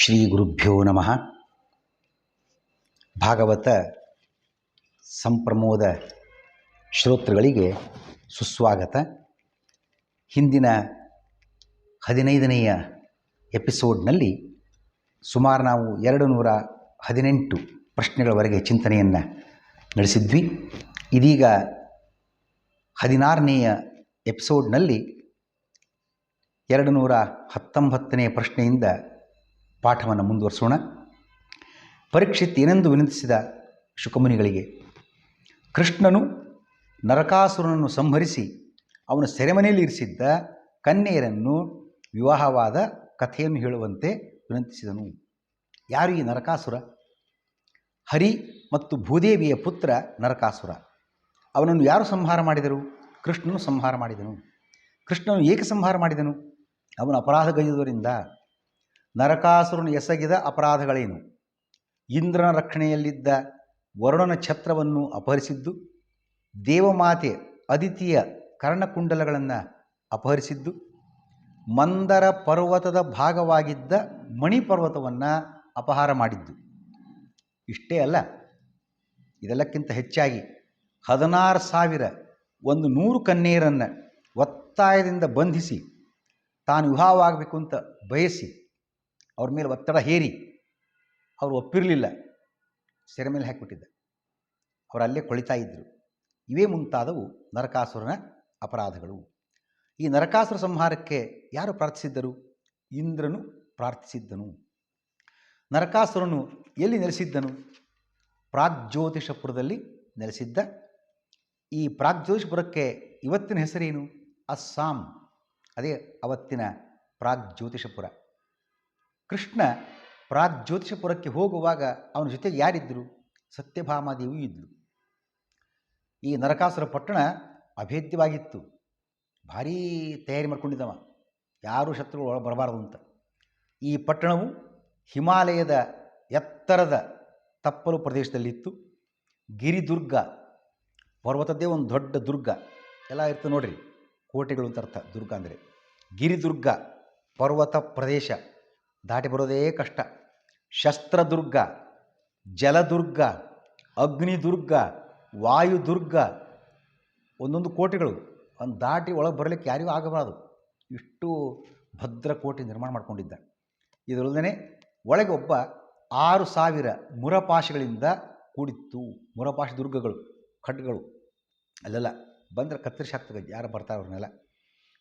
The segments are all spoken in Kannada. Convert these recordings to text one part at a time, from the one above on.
ಶ್ರೀ ಗುರುಭ್ಯೋ ನಮಃ. ಭಾಗವತ ಸಂಪ್ರಮೋದ ಶ್ರೋತೃಗಳಿಗೆ ಸುಸ್ವಾಗತ. ಹಿಂದಿನ 15ನೆಯ ಎಪಿಸೋಡ್ನಲ್ಲಿ ಸುಮಾರು ನಾವು 218 ಪ್ರಶ್ನೆಗಳವರೆಗೆ ಚಿಂತನೆಯನ್ನು ನಡೆಸಿದ್ವಿ. ಇದೀಗ 16ನೆಯ ಎಪಿಸೋಡ್ನಲ್ಲಿ 219ನೇ ಪ್ರಶ್ನೆಯಿಂದ ಪಾಠವನ್ನು ಮುಂದುವರಿಸೋಣ. ಪರೀಕ್ಷಿತ್ ಏನೆಂದು ವಿನಂತಿಸಿದ ಶುಕಮುನಿಗಳಿಗೆ, ಕೃಷ್ಣನು ನರಕಾಸುರನನ್ನು ಸಂಹರಿಸಿ ಅವನು ಸೆರೆಮನೆಯಲ್ಲಿ ಇರಿಸಿದ್ದ ಕನ್ಯೆಯರನ್ನು ವಿವಾಹವಾದ ಕಥೆಯನ್ನು ಹೇಳುವಂತೆ ವಿನಂತಿಸಿದನು. ಯಾರು ಈ ನರಕಾಸುರ? ಹರಿ ಮತ್ತು ಭೂದೇವಿಯ ಪುತ್ರ ನರಕಾಸುರ. ಅವನನ್ನು ಯಾರು ಸಂಹಾರ ಮಾಡಿದರು? ಕೃಷ್ಣನು ಸಂಹಾರ ಮಾಡಿದನು. ಕೃಷ್ಣನು ಏಕೆ ಸಂಹಾರ ಮಾಡಿದನು? ಅವನು ಅಪರಾಧಗೈದುದರಿಂದ. ನರಕಾಸುರನು ಎಸಗಿದ ಅಪರಾಧಗಳೇನು? ಇಂದ್ರನ ರಕ್ಷಣೆಯಲ್ಲಿದ್ದ ವರುಣನ ಛತ್ರವನ್ನು ಅಪಹರಿಸಿದ್ದು, ದೇವಮಾತೆ ಅದಿತಿಯ ಕರ್ಣಕುಂಡಲಗಳನ್ನು ಅಪಹರಿಸಿದ್ದು, ಮಂದರ ಪರ್ವತದ ಭಾಗವಾಗಿದ್ದ ಮಣಿಪರ್ವತವನ್ನು ಅಪಹಾರ ಮಾಡಿದ್ದು. ಇಷ್ಟೇ ಅಲ್ಲ, ಇದೆಲ್ಲಕ್ಕಿಂತ ಹೆಚ್ಚಾಗಿ 16,100 ಕನ್ಯೆಯರನ್ನು ಒತ್ತಾಯದಿಂದ ಬಂಧಿಸಿ ತಾನು ವಿವಾಹವಾಗಬೇಕು ಅಂತ ಬಯಸಿ ಅವ್ರ ಮೇಲೆ ಒತ್ತಡ ಹೇರಿ ಅವರು ಒಪ್ಪಿರಲಿಲ್ಲ, ಸೆರೆ ಮೇಲೆ ಹಾಕಿಬಿಟ್ಟಿದ್ದ. ಅವರು ಅಲ್ಲೇ ಕೊಳಿತಾ ಇದ್ದರು. ಇವೇ ಮುಂತಾದವು ನರಕಾಸುರನ ಅಪರಾಧಗಳು. ಈ ನರಕಾಸುರ ಸಂಹಾರಕ್ಕೆ ಯಾರು ಪ್ರಾರ್ಥಿಸಿದ್ದರು? ಇಂದ್ರನು ಪ್ರಾರ್ಥಿಸಿದ್ದನು. ನರಕಾಸುರನು ಎಲ್ಲಿ ನೆಲೆಸಿದ್ದನು? ಪ್ರಾಗ್ಜ್ಯೋತಿಷಪುರದಲ್ಲಿ ನೆಲೆಸಿದ್ದ. ಈ ಪ್ರಾಗ್ಜ್ಯೋತಿಷಪುರಕ್ಕೆ ಇವತ್ತಿನ ಹೆಸರೇನು? ಅಸ್ಸಾಂ. ಅದೇ ಅವತ್ತಿನ ಪ್ರಾಗ್ಜ್ಯೋತಿಷಪುರ. ಕೃಷ್ಣ ಪ್ರಾಗ್ಜ್ಯೋತಿಷಪುರಕ್ಕೆ ಹೋಗುವಾಗ ಅವನ ಜೊತೆಗೆ ಯಾರಿದ್ದರು? ಸತ್ಯಭಾಮಾದೇವಿಯೂ ಇದ್ದರು. ಈ ನರಕಾಸುರ ಪಟ್ಟಣ ಅಭೇದ್ಯವಾಗಿತ್ತು. ಭಾರೀ ತಯಾರಿ ಮಾಡ್ಕೊಂಡಿದ್ದವ, ಯಾರೂ ಶತ್ರುಗಳು ಒಳ ಬರಬಾರದು ಅಂತ. ಈ ಪಟ್ಟಣವು ಹಿಮಾಲಯದ ಎತ್ತರದ ತಪ್ಪಲು ಪ್ರದೇಶದಲ್ಲಿತ್ತು. ಗಿರಿದುರ್ಗ, ಪರ್ವತದ್ದೇ ಒಂದು ದೊಡ್ಡ ದುರ್ಗ ಎಲ್ಲ ಇರ್ತದೆ ನೋಡ್ರಿ, ಕೋಟೆಗಳು ಅಂತ ಅರ್ಥ. ದುರ್ಗ ಅಂದರೆ ಗಿರಿದುರ್ಗ, ಪರ್ವತ ಪ್ರದೇಶ ದಾಟಿ ಬರೋದೇ ಕಷ್ಟ. ಶಸ್ತ್ರದುರ್ಗ, ಜಲದುರ್ಗ, ಅಗ್ನಿದುರ್ಗ, ವಾಯುದುರ್ಗ, ಒಂದೊಂದು ಕೋಟೆಗಳು. ಒಂದು ದಾಟಿ ಒಳಗೆ ಬರಲಿಕ್ಕೆ ಯಾರಿಗೂ ಆಗಬಾರದು, ಇಷ್ಟು ಭದ್ರ ಕೋಟೆ ನಿರ್ಮಾಣ ಮಾಡಿಕೊಂಡಿದ್ದ. ಇದರಲ್ಲದೆ ಒಳಗೆ ಒಬ್ಬ 6,000 ಮುರಪಾಶಗಳಿಂದ ಕೂಡಿತ್ತು. ಮುರಪಾಶ ದುರ್ಗಗಳು, ಖಡ್ಗಗಳು ಅಲ್ಲೆಲ್ಲ ಬಂದರೆ ಕತ್ತರಿಸಿ ಹಾಕ್ತದೆ ಯಾರು ಬರ್ತಾರೆ ಅವ್ರನ್ನೆಲ್ಲ.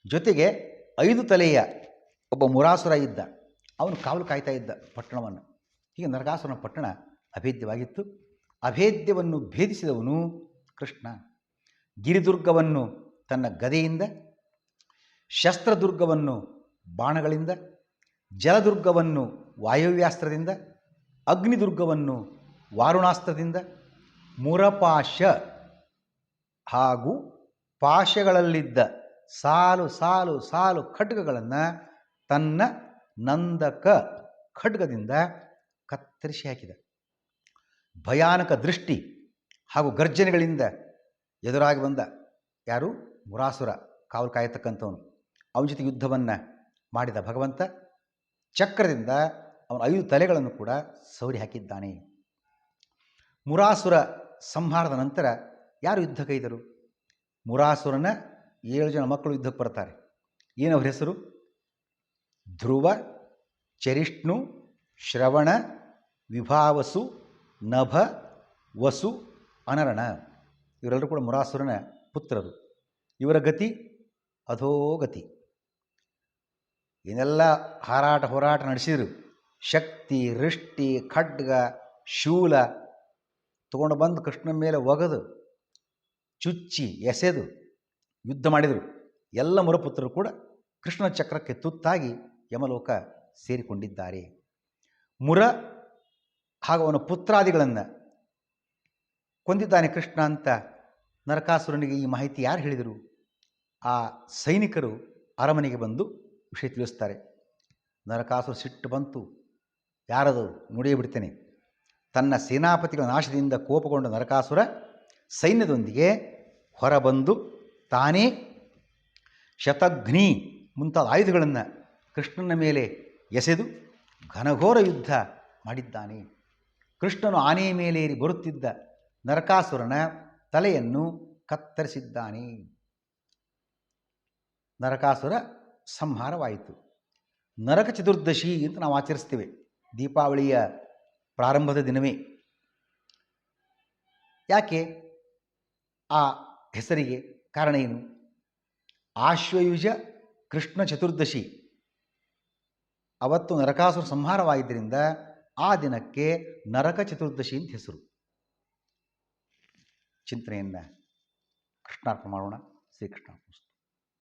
ಜೊತೆಗೆ 5 ತಲೆಯ ಒಬ್ಬ ಮುರಾಸುರ ಇದ್ದ, ಅವನು ಕಾವಲು ಕಾಯ್ತಾ ಇದ್ದ ಪಟ್ಟಣವನ್ನು. ಹೀಗೆ ನರಕಾಸುರನ ಪಟ್ಟಣ ಅಭೇದ್ಯವಾಗಿತ್ತು. ಅಭೇದ್ಯವನ್ನು ಭೇದಿಸಿದವನು ಕೃಷ್ಣ. ಗಿರಿದುರ್ಗವನ್ನು ತನ್ನ ಗದೆಯಿಂದ, ಶಸ್ತ್ರದುರ್ಗವನ್ನು ಬಾಣಗಳಿಂದ, ಜಲದುರ್ಗವನ್ನು ವಾಯವ್ಯಾಸ್ತ್ರದಿಂದ, ಅಗ್ನಿದುರ್ಗವನ್ನು ವಾರುಣಾಸ್ತ್ರದಿಂದ, ಮುರಪಾಶ ಹಾಗೂ ಪಾಶಗಳಲ್ಲಿದ್ದ ಸಾಲು ಸಾಲು ಸಾಲು ಖಡ್ಗಗಳನ್ನು ತನ್ನ ನಂದಕ ಖಡ್ಗದಿಂದ ಕತ್ತರಿಸಿ ಹಾಕಿದ. ಭಯಾನಕ ದೃಷ್ಟಿ ಹಾಗೂ ಗರ್ಜನೆಗಳಿಂದ ಎದುರಾಗಿ ಬಂದ ಯಾರು? ಮುರಾಸುರ, ಕಾವಲು ಕಾಯತಕ್ಕಂಥವನು. ಅವನ ಜೊತೆ ಯುದ್ಧವನ್ನು ಮಾಡಿದ ಭಗವಂತ ಚಕ್ರದಿಂದ ಅವನ 5 ತಲೆಗಳನ್ನು ಕೂಡ ಸವರಿ ಹಾಕಿದ್ದಾನೆ. ಮುರಾಸುರ ಸಂಹಾರದ ನಂತರ ಯಾರು ಯುದ್ಧಕ್ಕೈದರು? ಮುರಾಸುರನ 7 ಜನ ಮಕ್ಕಳು ಯುದ್ಧಕ್ಕೆ ಬರ್ತಾರೆ. ಏನವ್ರ ಹೆಸರು? ಧ್ರುವ, ಚರಿಷ್ಣು, ಶ್ರವಣ, ವಿಭಾವಸು, ನಭ, ವಸು, ಅನರಣ. ಇವರೆಲ್ಲರೂ ಕೂಡ ಮುರಾಸುರನ ಪುತ್ರರು. ಇವರ ಗತಿ ಅಧೋಗತಿ. ಏನೆಲ್ಲ ಹಾರಾಟ ಹೋರಾಟ ನಡೆಸಿದರು. ಶಕ್ತಿ, ವೃಷ್ಟಿ, ಖಡ್ಗ, ಶೂಲ ತಗೊಂಡು ಬಂದು ಕೃಷ್ಣನ ಮೇಲೆ ಒಗೆದು ಚುಚ್ಚಿ ಎಸೆದು ಯುದ್ಧ ಮಾಡಿದರು. ಎಲ್ಲ ಮುರಪುತ್ರರು ಕೂಡ ಕೃಷ್ಣನ ಚಕ್ರಕ್ಕೆ ತುತ್ತಾಗಿ ಯಮಲೋಕ ಸೇರಿಕೊಂಡಿದ್ದಾರೆ. ಮುರ ಹಾಗೂ ಅವನ ಪುತ್ರಾದಿಗಳನ್ನು ಕೊಂದಿದ್ದಾನೆ ಕೃಷ್ಣ ಅಂತ ನರಕಾಸುರನಿಗೆ ಈ ಮಾಹಿತಿ ಯಾರು ಹೇಳಿದರು? ಆ ಸೈನಿಕರು ಅರಮನೆಗೆ ಬಂದು ವಿಷಯ ತಿಳಿಸ್ತಾರೆ. ನರಕಾಸುರ ಸಿಟ್ಟು ಬಂತು. ಯಾರದು ನುಡಿಯೇ ಬಿಡ್ತೇನೆ. ತನ್ನ ಸೇನಾಪತಿಗಳ ನಾಶದಿಂದ ಕೋಪಗೊಂಡ ನರಕಾಸುರ ಸೈನ್ಯದೊಂದಿಗೆ ಹೊರಬಂದು ತಾನೇ ಶತಘ್ನಿ ಮುಂತಾದ ಆಯುಧಗಳನ್ನು ಕೃಷ್ಣನ ಮೇಲೆ ಎಸೆದು ಘನಘೋರ ಯುದ್ಧ ಮಾಡಿದ್ದಾನೆ. ಕೃಷ್ಣನು ಆನೆಯ ಮೇಲೇರಿ ಬರುತ್ತಿದ್ದ ನರಕಾಸುರನ ತಲೆಯನ್ನು ಕತ್ತರಿಸಿದ್ದಾನೆ. ನರಕಾಸುರ ಸಂಹಾರವಾಯಿತು. ನರಕ ಚತುರ್ದಶಿ ಅಂತ ನಾವು ಆಚರಿಸ್ತೇವೆ ದೀಪಾವಳಿಯ ಪ್ರಾರಂಭದ ದಿನವೇ. ಯಾಕೆ ಆ ಹೆಸರಿಗೆ ಕಾರಣ ಏನು? ಆಶ್ವಯುಜ ಕೃಷ್ಣ ಚತುರ್ದಶಿ ಅವತ್ತು ನರಕಾಸುರ ಸಂಹಾರವಾಗಿದ್ದರಿಂದ ಆ ದಿನಕ್ಕೆ ನರಕ ಚತುರ್ದಶಿ ಅಂತ ಹೆಸರು. ಚಿಂತನೆಯನ್ನು ಕೃಷ್ಣಾರ್ಪಣೆ ಮಾಡೋಣ. ಶ್ರೀಕೃಷ್ಣ.